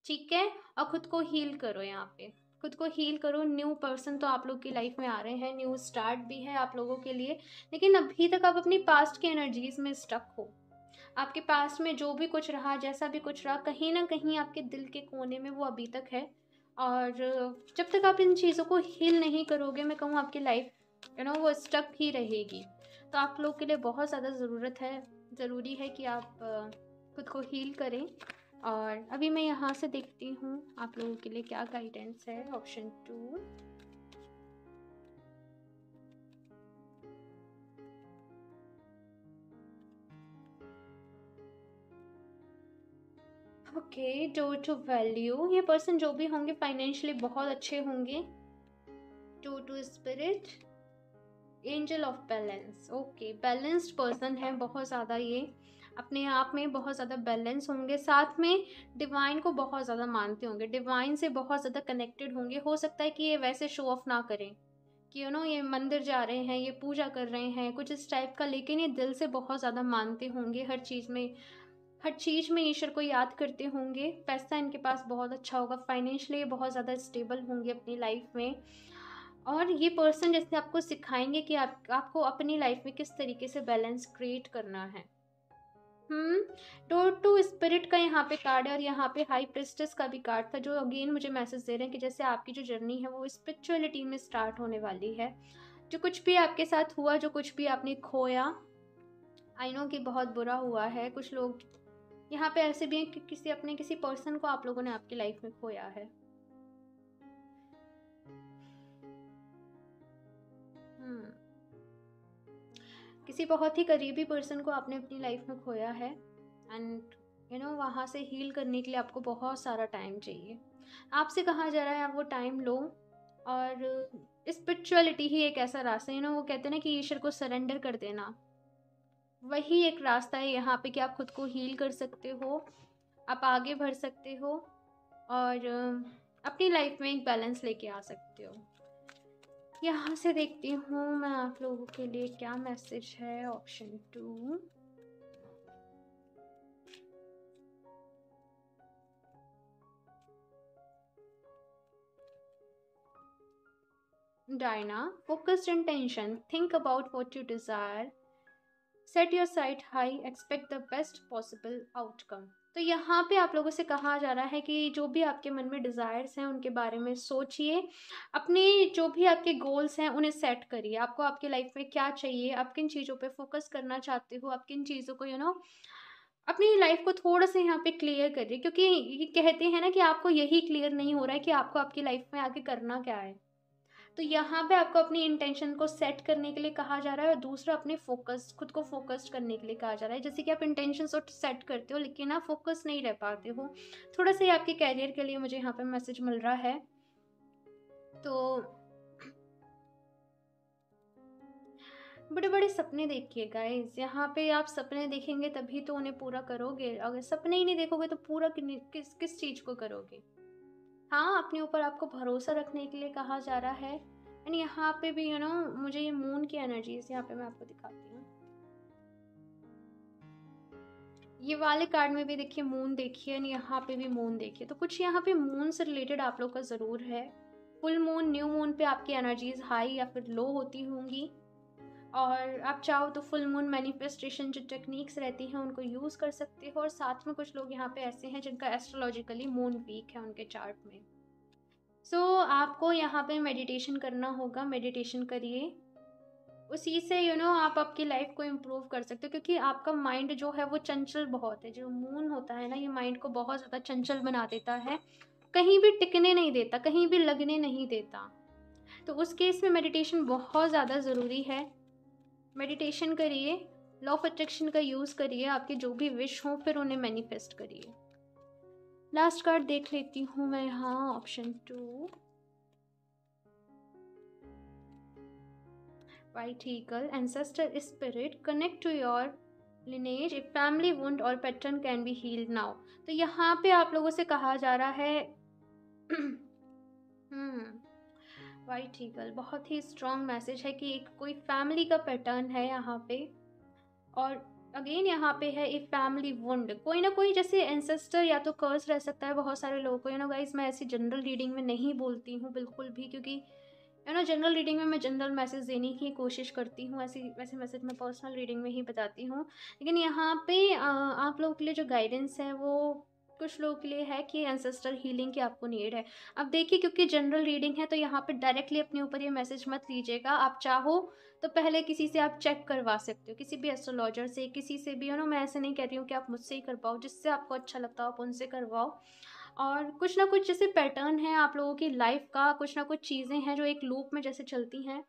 [SPEAKER 1] ठीक है? और खुद को हील करो, यहाँ पे खुद को हील करो। न्यू पर्सन तो आप लोग की लाइफ में आ रहे हैं, न्यू स्टार्ट भी है आप लोगों के लिए, लेकिन अभी तक आप अपनी पास्ट की एनर्जीज में स्टक हो। आपके पास्ट में जो भी कुछ रहा, जैसा भी कुछ रहा, कहीं ना कहीं आपके दिल के कोने में वो अभी तक है। और जब तक आप इन चीज़ों को हील नहीं करोगे, मैं कहूँ आपकी लाइफ वो स्टक ही रहेगी। तो आप लोग के लिए बहुत ज़्यादा ज़रूरी है कि आप खुद को हील करें। और अभी मैं यहाँ से देखती हूँ आप लोगों के लिए क्या गाइडेंस है। Option 2, okay, two value. ये पर्सन जो भी होंगे फाइनेंशियली बहुत अच्छे होंगे। Two spirit, angel of balance. Okay, balanced person है बहुत ज़्यादा, ये अपने आप में बहुत ज़्यादा बैलेंस होंगे, साथ में डिवाइन को बहुत ज़्यादा मानते होंगे, डिवाइन से बहुत ज़्यादा कनेक्टेड होंगे। हो सकता है कि ये वैसे शो ऑफ ना करें कि ये मंदिर जा रहे हैं, ये पूजा कर रहे हैं, कुछ इस टाइप का, लेकिन ये दिल से बहुत ज़्यादा मानते होंगे। हर चीज़ में ईश्वर को याद करते होंगे। पैसा इनके पास बहुत अच्छा होगा, फाइनेंशियली बहुत ज़्यादा स्टेबल होंगे अपनी लाइफ में। और ये पर्सन जैसे आपको सिखाएंगे कि आपको अपनी लाइफ में किस तरीके से बैलेंस क्रिएट करना है। डोर टू स्पिरिट का यहाँ पे कार्ड है और यहाँ पे हाई प्रिस्टेस का भी कार्ड था, जो अगेन मुझे मैसेज दे रहे हैं कि जैसे आपकी जो जर्नी है वो स्पिरिचुअलिटी में स्टार्ट होने वाली है। जो कुछ भी आपके साथ हुआ, जो कुछ भी आपने खोया, आई नो कि बहुत बुरा हुआ है। कुछ लोग यहाँ पे ऐसे भी हैं कि किसी पर्सन को आप लोगों ने आपकी लाइफ में खोया है। किसी बहुत ही करीबी पर्सन को आपने अपनी लाइफ में खोया है एंड वहाँ से हील करने के लिए आपको बहुत सारा टाइम चाहिए। आपसे कहा जा रहा है आप वो टाइम लो, और स्पिरिचुअलिटी ही एक ऐसा रास्ता है, वो कहते हैं ना कि ईश्वर को सरेंडर कर देना, वही एक रास्ता है यहाँ पे कि आप खुद को हील कर सकते हो, आप आगे बढ़ सकते हो और अपनी लाइफ में एक बैलेंस लेके आ सकते हो। यहाँ से देखती हूँ मैं आप लोगों के लिए क्या मैसेज है। Option 2, Diana, focused intention, think about what you desire, set your site high, expect the best possible outcome. तो यहाँ पे आप लोगों से कहा जा रहा है कि जो भी आपके मन में डिज़ायर्स हैं उनके बारे में सोचिए, अपने जो भी आपके गोल्स हैं उन्हें सेट करिए। आपको आपकी लाइफ में क्या चाहिए, आप किन चीज़ों पे फोकस करना चाहते हो, आप किन चीज़ों को अपनी लाइफ को थोड़ा सा यहाँ पे क्लियर करिए, क्योंकि ये कहते हैं ना कि आपको यही क्लियर नहीं हो रहा है कि आपको आपकी लाइफ में आगे करना क्या है। तो यहाँ पे आपको अपनी इंटेंशन को सेट करने के लिए कहा जा रहा है और दूसरा अपने खुद को फोकस्ड करने के लिए कहा जा रहा है। जैसे कि आप इंटेंशन सेट करते हो लेकिन आप फोकस नहीं रह पाते हो। थोड़ा सा ही आपके कैरियर के लिए मुझे यहाँ पे मैसेज मिल रहा है। तो बड़े बड़े सपने देखिए गाइस, यहाँ पे आप सपने देखेंगे तभी तो उन्हें पूरा करोगे। अगर सपने ही नहीं देखोगे तो पूरा किस चीज़ को करोगे। हाँ, अपने ऊपर आपको भरोसा रखने के लिए कहा जा रहा है। एंड यहाँ पे भी मुझे ये मून की एनर्जीज यहाँ पे मैं आपको दिखाती हूँ। ये वाले कार्ड में भी देखिए मून देखिए एंड यहाँ पे भी मून देखिए। तो कुछ यहाँ पे मून से रिलेटेड आप लोग का ज़रूर है। फुल मून, न्यू मून पे आपकी एनर्जीज हाई या फिर लो होती होंगी, और आप चाहो तो फुल मून मैनिफेस्टेशन जो टेक्निक्स रहती हैं उनको यूज़ कर सकते हो। और साथ में कुछ लोग यहाँ पे ऐसे हैं जिनका एस्ट्रोलॉजिकली मून वीक है उनके चार्ट में। सो आपको यहाँ पे मेडिटेशन करना होगा, मेडिटेशन करिए। उसी से आप आपकी लाइफ को इम्प्रूव कर सकते हो, क्योंकि आपका माइंड जो है वो चंचल बहुत है। जो मून होता है ना, ये माइंड को बहुत ज़्यादा चंचल बना देता है, कहीं भी टिकने नहीं देता, कहीं भी लगने नहीं देता। तो उस केस में मेडिटेशन बहुत ज़्यादा ज़रूरी है। मेडिटेशन करिए, लॉ ऑफ अट्रैक्शन का यूज़ करिए, आपके जो भी विश हों फिर उन्हें मैनिफेस्ट करिए। लास्ट कार्ड देख लेती हूँ मैं यहाँ। Option 2, White Eagle, ancestor spirit, connect to your lineage, a family wound or pattern can be healed now। तो यहाँ पे आप लोगों से कहा जा रहा है वाइट ईगल, बहुत ही स्ट्रॉन्ग मैसेज है कि एक कोई फैमिली का पैटर्न है यहाँ पे। और अगेन यहाँ पे है ए फैमिली वुंड, कोई ना कोई जैसे एंसेस्टर या तो कर्स रह सकता है बहुत सारे लोगों को। गाइस, मैं ऐसी जनरल रीडिंग में नहीं बोलती हूँ बिल्कुल भी, क्योंकि जनरल रीडिंग में मैं जनरल मैसेज देने की कोशिश करती हूँ, वैसे मैसेज मैं पर्सनल रीडिंग में ही बताती हूँ। लेकिन यहाँ पे आप लोगों के लिए जो गाइडेंस है वो कुछ लोगों के लिए है कि एंसेस्टर हीलिंग की आपको नीड है। अब देखिए, क्योंकि जनरल रीडिंग है तो यहाँ पे डायरेक्टली अपने ऊपर ये मैसेज मत लीजिएगा। आप चाहो तो पहले किसी से आप चेक करवा सकते हो, किसी भी एस्ट्रोलॉजर से, किसी से भी। मैं ऐसे नहीं कह रही हूँ कि आप मुझसे ही करवाओ, जिससे आपको अच्छा लगता हो आप उनसे करवाओ। और कुछ ना कुछ जैसे पैटर्न है आप लोगों की लाइफ का, कुछ ना कुछ चीज़ें हैं जो एक लूप में जैसे चलती हैं,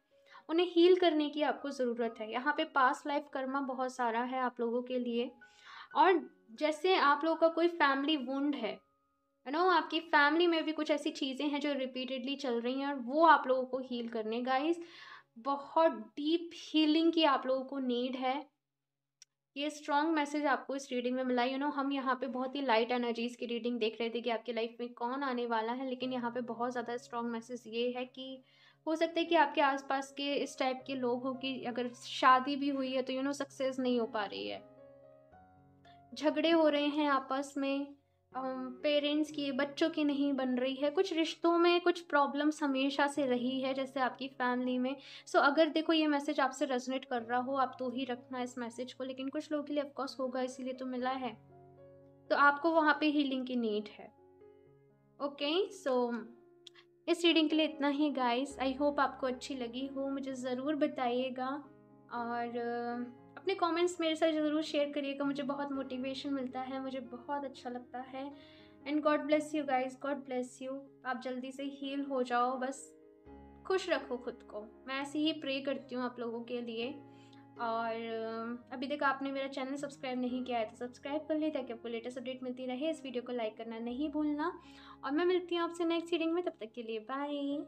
[SPEAKER 1] उन्हें हील करने की आपको ज़रूरत है। यहाँ पे पास्ट लाइफ कर्मा बहुत सारा है आप लोगों के लिए। और जैसे आप लोगों का कोई फैमिली वुंड है, आपकी फैमिली में भी कुछ ऐसी चीज़ें हैं जो रिपीटेडली चल रही हैं और वो आप लोगों को हील करने। गाइस, बहुत डीप हीलिंग की आप लोगों को नीड है। ये स्ट्रॉन्ग मैसेज आपको इस रीडिंग में मिला। हम यहाँ पे बहुत ही लाइट एनर्जीज की रीडिंग देख रहे थे कि आपकी लाइफ में कौन आने वाला है, लेकिन यहाँ पे बहुत ज़्यादा स्ट्रॉन्ग मैसेज ये है कि हो सकता है कि आपके आसपास के इस टाइप के लोग हो कि अगर शादी भी हुई है तो सक्सेस नहीं हो पा रही है, झगड़े हो रहे हैं आपस में, पेरेंट्स की, बच्चों की नहीं बन रही है, कुछ रिश्तों में कुछ प्रॉब्लम्स हमेशा से रही है, जैसे आपकी फैमिली में। सो अगर देखो ये मैसेज आपसे रेजोनेट कर रहा हो, आप तो ही रखना इस मैसेज को, लेकिन कुछ लोगों के लिए ऑफकोर्स होगा, इसीलिए तो मिला है। तो आपको वहाँ पे हीलिंग की नीड है। ओके, सो इस रीडिंग के लिए इतना ही गाइस। आई होप आपको अच्छी लगी हो, मुझे ज़रूर बताइएगा। और अपने कमेंट्स मेरे साथ ज़रूर शेयर करिएगा, मुझे बहुत मोटिवेशन मिलता है, मुझे बहुत अच्छा लगता है। And God bless you guys, God bless you. आप जल्दी से हील हो जाओ, बस खुश रखो खुद को। मैं ऐसे ही प्रे करती हूँ आप लोगों के लिए। और अभी तक आपने मेरा चैनल सब्सक्राइब नहीं किया है तो सब्सक्राइब कर ले, ताकि आपको लेटेस्ट अपडेट मिलती रहे। इस वीडियो को लाइक करना नहीं भूलना। और मैं मिलती हूँ आपसे नेक्स्ट रीडिंग में, तब तक के लिए बाय।